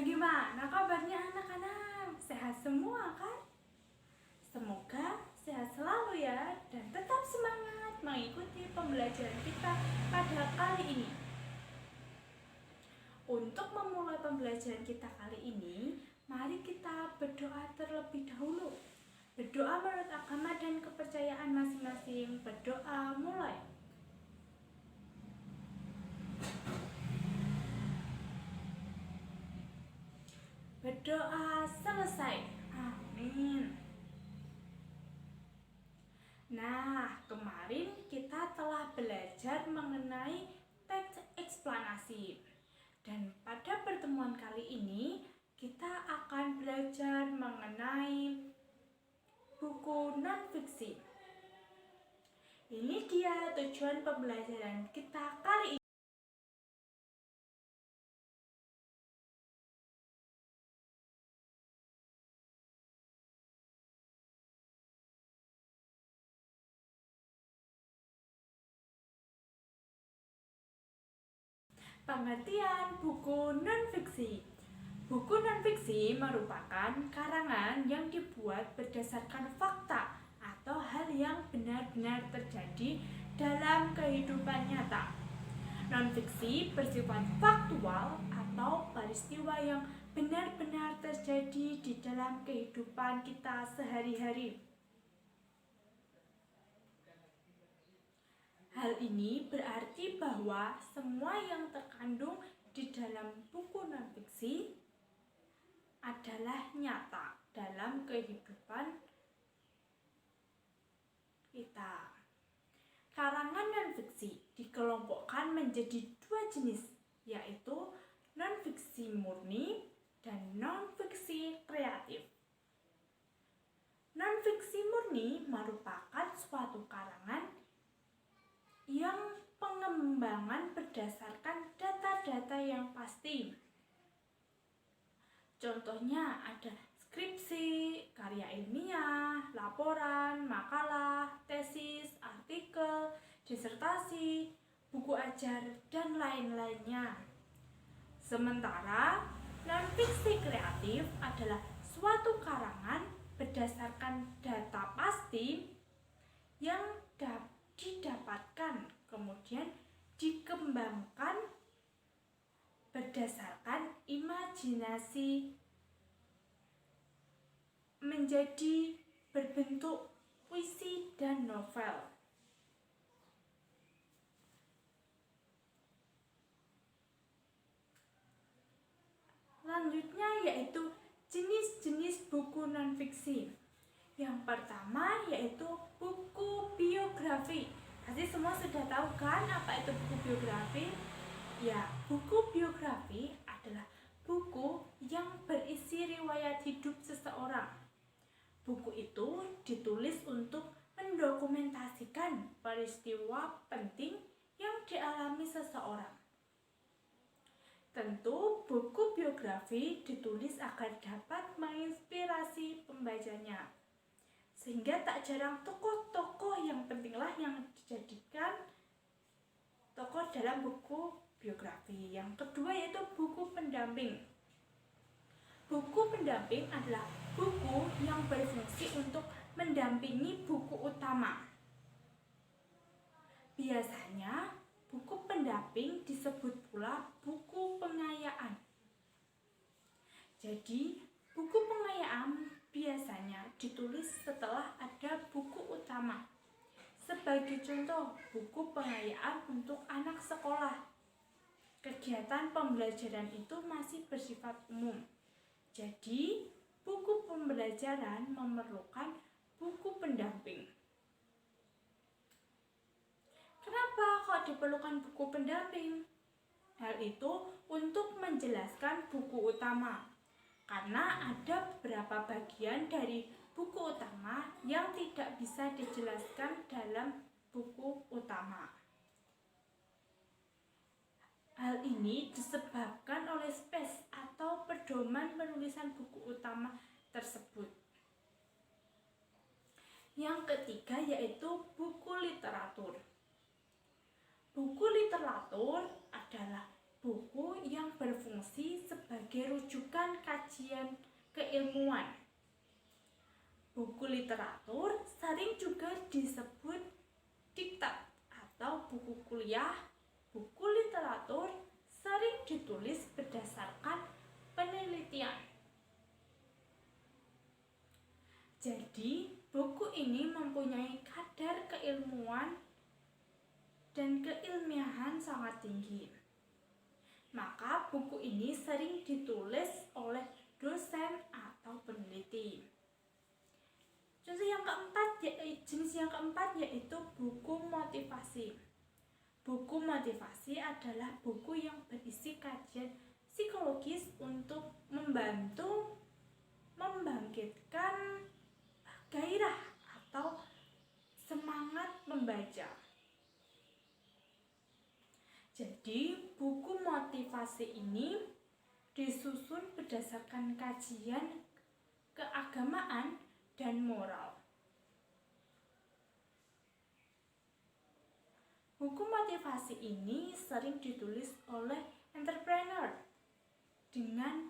Bagaimana kabarnya anak-anak? Sehat semua kan? Semoga sehat selalu ya dan tetap semangat mengikuti pembelajaran kita pada kali ini. Untuk memulai pembelajaran kita kali ini, mari kita berdoa terlebih dahulu. Berdoa menurut agama dan kepercayaan masing-masing. Berdoa mulai. Berdoa selesai. Amin. Nah, kemarin kita telah belajar mengenai teks eksplanasi. Dan pada pertemuan kali ini, kita akan belajar mengenai buku non-fiksi. Ini dia tujuan pembelajaran kita kali ini. Pengertian buku non-fiksi. Buku non-fiksi merupakan karangan yang dibuat berdasarkan fakta atau hal yang benar-benar terjadi dalam kehidupan nyata. Non-fiksi bersifat faktual atau peristiwa yang benar-benar terjadi di dalam kehidupan kita sehari-hari. Hal ini berarti bahwa semua yang terkandung di dalam buku non-fiksi adalah nyata dalam kehidupan kita. Karangan non-fiksi dikelompokkan menjadi dua jenis, yaitu non-fiksi murni dan non-fiksi kreatif. Non-fiksi murni merupakan suatu karangan yang pengembangan berdasarkan data-data yang pasti. Contohnya ada skripsi, karya ilmiah, laporan, makalah, tesis, artikel, disertasi, buku ajar, dan lain-lainnya. Sementara non-fiksi kreatif adalah suatu karangan berdasarkan data pasti yang didapatkan, kemudian dikembangkan berdasarkan imajinasi menjadi berbentuk puisi dan novel. Selanjutnya yaitu jenis-jenis buku non-fiksi. Yang pertama yaitu buku biografi. Pasti semua sudah tahu kan apa itu buku biografi? Ya, buku biografi adalah buku yang berisi riwayat hidup seseorang. Buku itu ditulis untuk mendokumentasikan peristiwa penting yang dialami seseorang. Tentu, buku biografi ditulis agar dapat menginspirasi pembacanya. Sehingga tak jarang tokoh-tokoh yang pentinglah yang dijadikan tokoh dalam buku biografi. Yang kedua yaitu buku pendamping. Buku pendamping adalah buku yang berfungsi untuk mendampingi buku utama. Biasanya buku pendamping disebut pula buku pengayaan. Jadi, buku pengayaan biasanya ditulis setelah ada buku utama. Sebagai contoh, buku pengayaan untuk anak sekolah. Kegiatan pembelajaran itu masih bersifat umum. Jadi, buku pembelajaran memerlukan buku pendamping. Kenapa kok diperlukan buku pendamping? Hal itu untuk menjelaskan buku utama. Karena ada beberapa bagian dari buku utama yang tidak bisa dijelaskan dalam buku utama. Hal ini disebabkan oleh space atau pedoman penulisan buku utama tersebut. Yang ketiga yaitu buku literatur. Buku literatur adalah buku yang berfungsi berfungsi sebagai rujukan kajian keilmuan. Buku literatur sering juga disebut diktat atau buku kuliah. Buku literatur sering ditulis berdasarkan penelitian. Jadi, buku ini mempunyai kadar keilmuan dan keilmiahan sangat tinggi. Maka buku ini sering ditulis oleh dosen atau peneliti. Jenis yang keempat yaitu buku motivasi. Buku motivasi adalah buku yang berisi kajian psikologis untuk membantu membangkitkan gairah atau semangat membaca. Jadi, buku motivasi ini disusun berdasarkan kajian keagamaan dan moral. Buku motivasi ini sering ditulis oleh entrepreneur. Dengan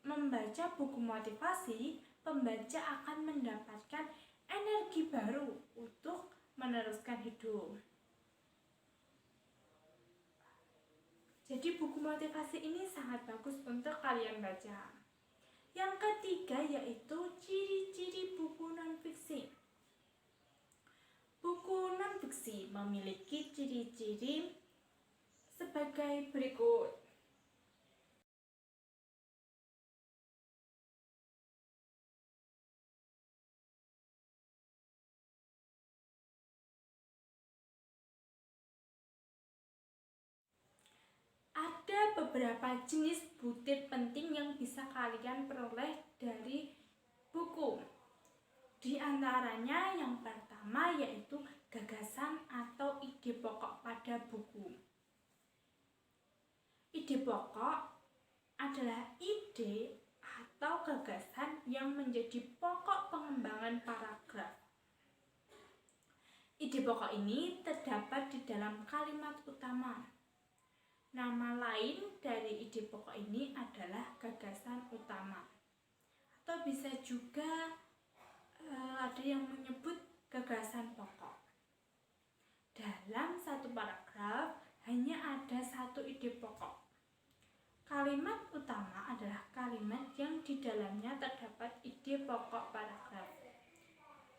membaca buku motivasi, pembaca akan mendapatkan energi baru untuk meneruskan hidup. Jadi buku motivasi ini sangat bagus untuk kalian baca. Yang ketiga yaitu ciri-ciri buku non-fiksi. Buku non-fiksi memiliki ciri-ciri sebagai berikut. Ada beberapa jenis butir penting yang bisa kalian peroleh dari buku. Di antaranya yang pertama yaitu gagasan atau ide pokok pada buku. Ide pokok adalah ide atau gagasan yang menjadi pokok pengembangan paragraf. Ide pokok ini terdapat di dalam kalimat utama. Nama lain dari ide pokok ini adalah gagasan utama. Atau bisa juga ada yang menyebut gagasan pokok. Dalam satu paragraf hanya ada satu ide pokok. Kalimat utama adalah kalimat yang di dalamnya terdapat ide pokok paragraf.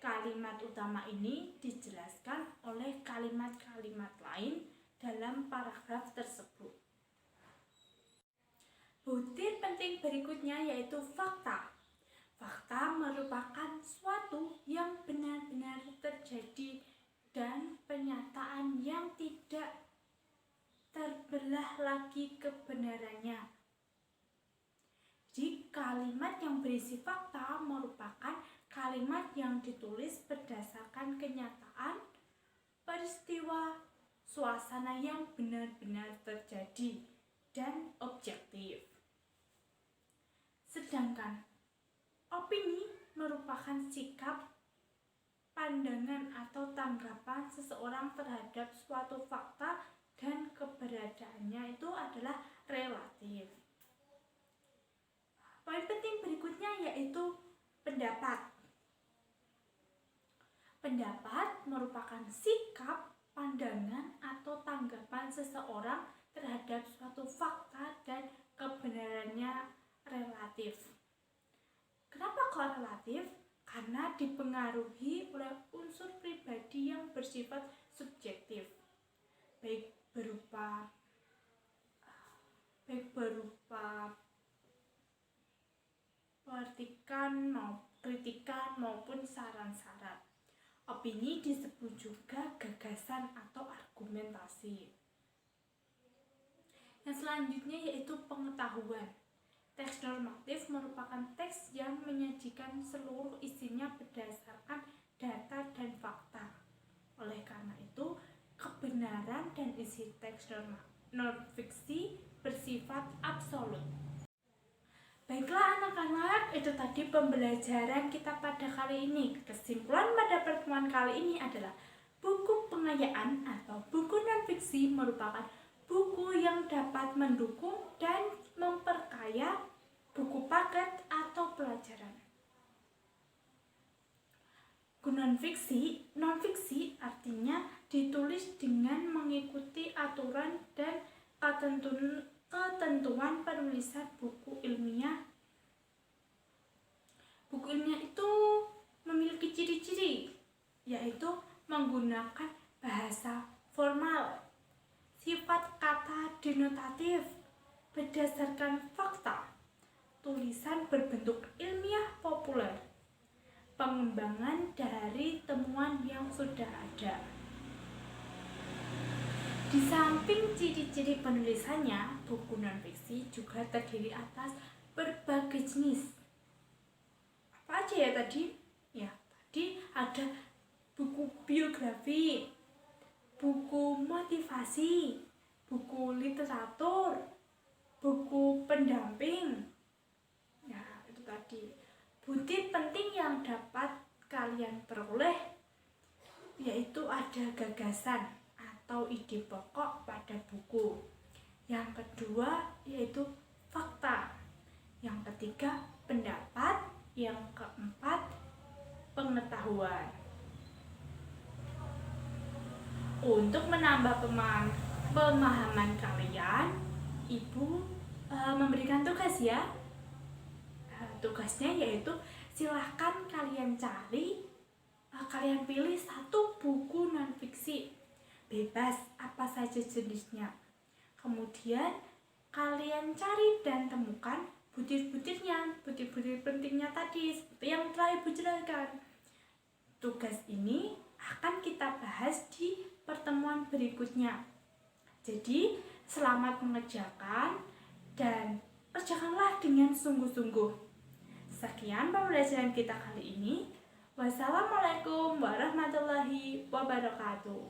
Kalimat utama ini dijelaskan oleh kalimat-kalimat lain dalam paragraf tersebut. Butir penting berikutnya yaitu fakta. Fakta merupakan suatu yang benar-benar terjadi dan pernyataan yang tidak terbelah lagi kebenarannya. Jadi kalimat yang berisi fakta merupakan kalimat yang ditulis berdasarkan kenyataan, peristiwa, suasana yang benar-benar terjadi dan objektif. Sedangkan opini merupakan sikap, pandangan atau tanggapan seseorang terhadap suatu fakta dan keberadaannya itu adalah relatif. Poin penting berikutnya yaitu pendapat. Pendapat merupakan sikap, pandangan atau tanggapan seseorang terhadap suatu fakta dan kebenarannya relatif. Kenapa kok relatif? Karena dipengaruhi oleh unsur pribadi yang bersifat subjektif, baik berupa kritikan maupun saran-saran. Opini disebut juga gagasan atau argumentasi. Yang selanjutnya yaitu pengetahuan. Teks normatif merupakan teks yang menyajikan seluruh isinya berdasarkan data dan fakta. Oleh karena itu, kebenaran dan isi teks non-fiksi bersifat absolut. Baiklah anak-anak, itu tadi pembelajaran kita pada kali ini. Kesimpulan pada pertemuan kali ini adalah buku pengayaan atau buku non-fiksi merupakan buku yang dapat mendukung dan memperkaya buku paket atau pelajaran. Non-fiksi artinya ditulis dengan mengikuti aturan dan ketentuan penulisan buku ilmiah. Buku ilmiah itu memiliki ciri-ciri, yaitu menggunakan bahasa formal, sifat kata denotatif berdasarkan fakta, tulisan berbentuk ilmiah populer, pengembangan dari temuan yang sudah ada. Di samping ciri-ciri penulisannya, buku non-fiksi juga terdiri atas berbagai jenis. Apa aja ya tadi? Ya, tadi ada buku biografi, buku motivasi, buku literatur, buku pendamping. Ya, itu tadi. Bukti penting yang dapat kalian peroleh yaitu ada gagasan atau ide pokok pada buku. Yang kedua yaitu fakta. Yang ketiga pendapat. Yang keempat pengetahuan. Untuk menambah pemahaman kalian, Ibu memberikan tugas ya. Tugasnya yaitu silahkan kalian kalian pilih satu buku non-fiksi, bebas apa saja jenisnya. Kemudian kalian cari dan temukan butir-butirnya, butir-butir pentingnya tadi seperti yang telah Ibu jelaskan. Tugas ini akan kita bahas di pertemuan berikutnya. Jadi selamat mengerjakan dan kerjakanlah dengan sungguh-sungguh. Sekian pembelajaran kita kali ini. Wassalamualaikum warahmatullahi wabarakatuh.